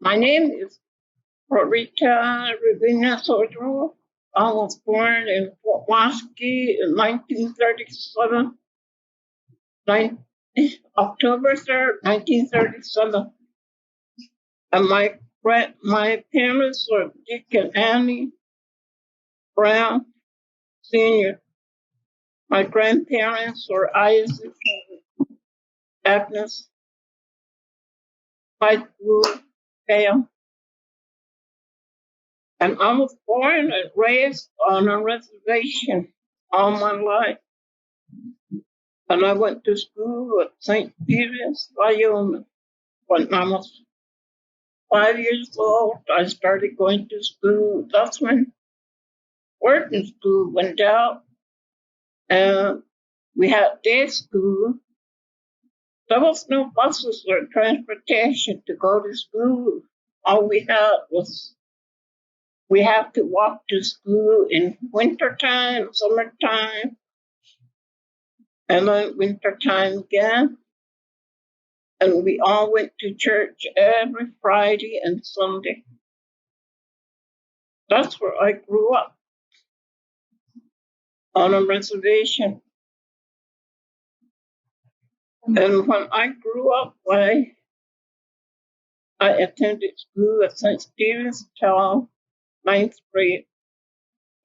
My name is Florita Soldier Wolf. I was born in Fort Wasky in 1937, October 3rd, 1937. And my parents were Dick and Annie Brown Sr. My grandparents were Isaac and Agnes Whitewood. And I was born and raised on a reservation all my life. And I went to school at St. Peter's, Wyoming. When I was 5 years old, I started going to school. That's when working school went out. And we had day school. There was no buses or transportation to go to school. All we had was we had to walk to school in wintertime, summertime, and then wintertime again. And we all went to church every Friday and Sunday. That's where I grew up, on a reservation. And when I grew up, I attended school at St. Stephen's till 9th grade.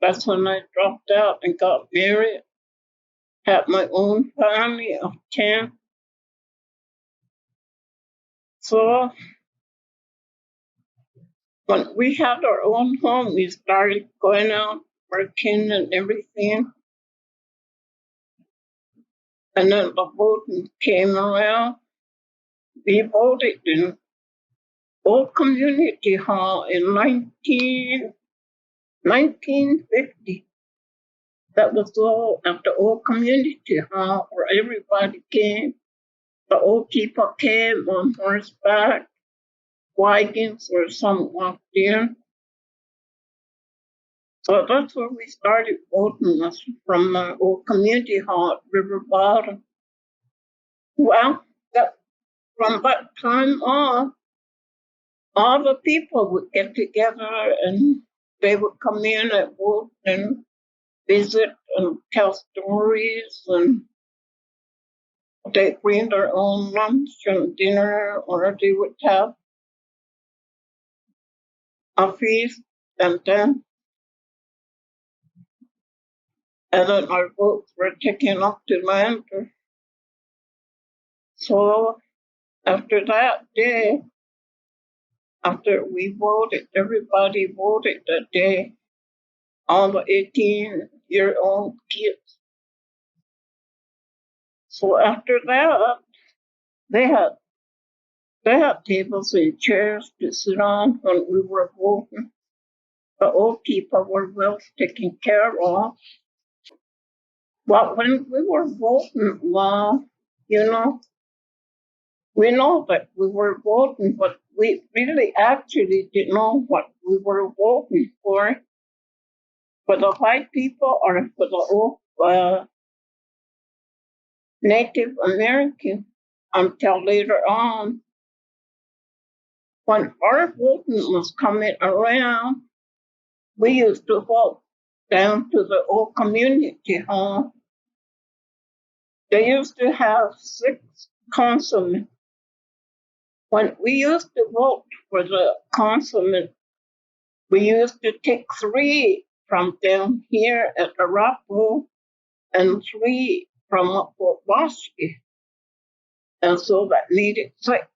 That's when I dropped out and got married, had my own family of 10. So when we had our own home, we started going out, working and everything. And then the voting came around. We voted in Old Community Hall in 1950. That was all at the Old Community Hall where everybody came. The old people came on horseback, wagons, or some walked in. So that's where we started voting, us from the Old Community Hall at River Bottom. Well, from that time on, all the people would get together and they would come in and vote and visit and tell stories, and they bring their own lunch and dinner, or they would have a feast, and then our votes were taken up to Lander. So after that day, after we voted, everybody voted that day, all the 18-year-old kids. So after that, they had tables and chairs to sit on when we were voting. The old people were well taken care of. But when we were voting, well, we know that we were voting, but we really actually didn't know what we were voting for the white people or for the old Native American, until later on. When our voting was coming around, we used to vote down to the Old Community Hall. They used to have 6 councilmen. When we used to vote for the councilmen, we used to take 3 from down here at Arapaho and 3 from up Fort Wasky. And so that made it 6.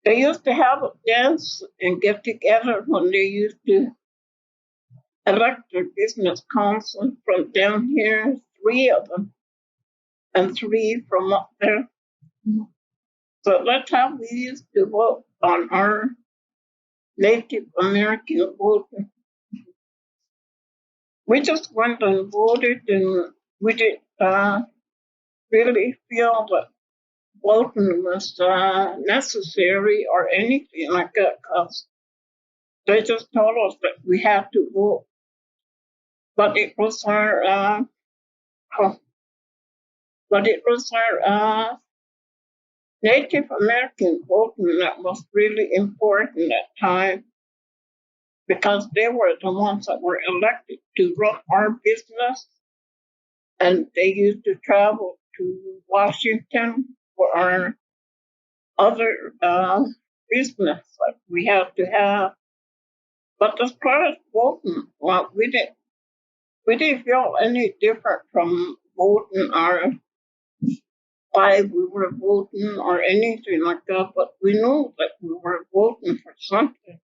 They used to have a dance and get together when they used to elect their business council from down here, 3 of them, and 3 from up there. So that's how we used to vote on our Native American voting. We just went and voted, and we didn't really feel that voting was necessary or anything like that, because they just told us that we had to vote. But it was our Native American voting, that was really important at time because they were the ones that were elected to run our business, and they used to travel to Washington for our other business that we had to have. But as far as voting, well, we didn't feel any different from voting our why we were voting or anything like that, but we knew that we were voting for something.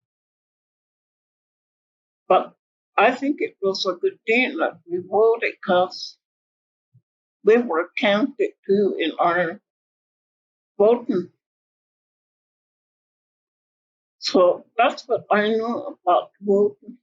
But I think it was a good thing that we voted because we were counted too in our voting. So that's what I know about voting.